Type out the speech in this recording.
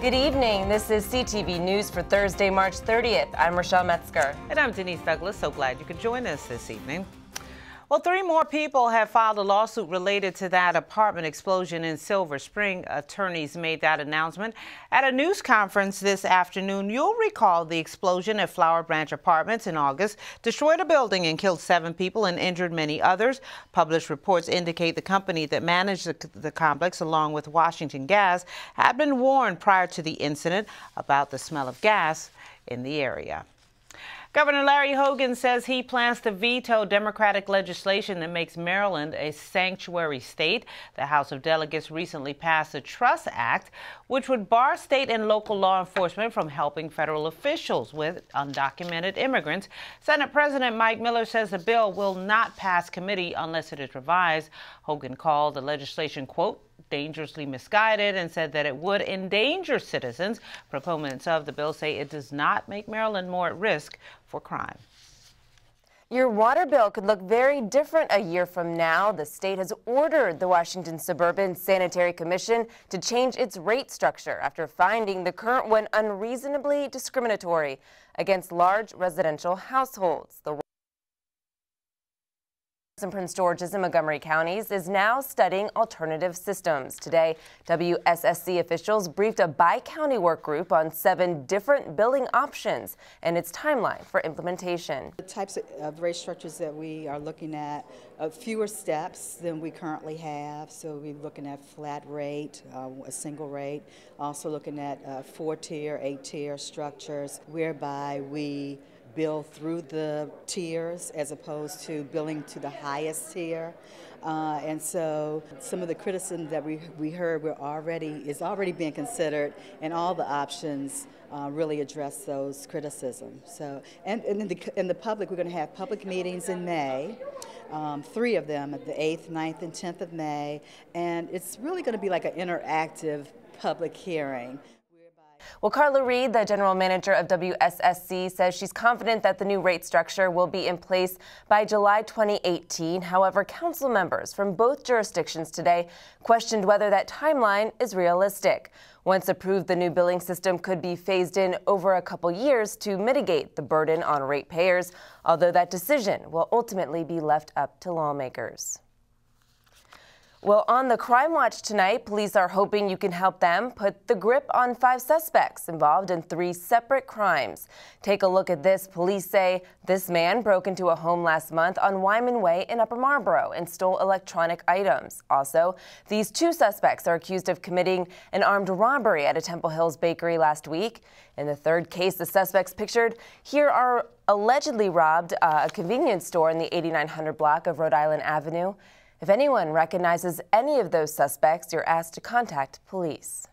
Good evening. This is CTV News for Thursday, March 30th. I'm Rochelle Metzger. And I'm Denise Douglas. So glad you could join us this evening. Well, 3 more people have filed a lawsuit related to that apartment explosion in Silver Spring. Attorneys made that announcement at a news conference this afternoon. You'll recall the explosion at Flower Branch Apartments in August destroyed a building and killed 7 people and injured many others. Published reports indicate the company that managed the complex, along with Washington Gas, had been warned prior to the incident about the smell of gas in the area. Governor Larry Hogan says he plans to veto Democratic legislation that makes Maryland a sanctuary state. The House of Delegates recently passed the Trust Act, which would bar state and local law enforcement from helping federal officials with undocumented immigrants. Senate President Mike Miller says the bill will not pass committee unless it is revised. Hogan called the legislation, quote, dangerously misguided, and said that it would endanger citizens. Proponents of the bill say it does not make Maryland more at risk for crime. Your water bill could look very different a year from now. The state has ordered the Washington Suburban Sanitary Commission to change its rate structure after finding the current one unreasonably discriminatory against large residential households. The in Prince George's and Montgomery counties is now studying alternative systems. Today, WSSC officials briefed a bi-county work group on 7 different billing options and its timeline for implementation. The types of rate structures that we are looking at fewer steps than we currently have. So we're looking at flat rate, a single rate, also looking at 4-tier, 8-tier structures whereby we bill through the tiers as opposed to billing to the highest tier. And so some of the criticism that we heard is already being considered, and all the options really address those criticisms. So, and in the public, we're going to have public meetings in May, 3 of them, at the 8th, 9th, and 10th of May, and it's really going to be like an interactive public hearing. Well, Carla Reed, the general manager of WSSC, says she's confident that the new rate structure will be in place by July 2018. However, council members from both jurisdictions today questioned whether that timeline is realistic. Once approved, the new billing system could be phased in over a couple years to mitigate the burden on ratepayers, although that decision will ultimately be left up to lawmakers. Well, on the Crime Watch tonight, police are hoping you can help them put the grip on 5 suspects involved in 3 separate crimes. Take a look at this. Police say this man broke into a home last month on Wyman Way in Upper Marlboro and stole electronic items. Also, these 2 suspects are accused of committing an armed robbery at a Temple Hills bakery last week. In the 3rd case, the suspects pictured here are allegedly robbed a convenience store in the 8900 block of Rhode Island Avenue. If anyone recognizes any of those suspects, you're asked to contact police.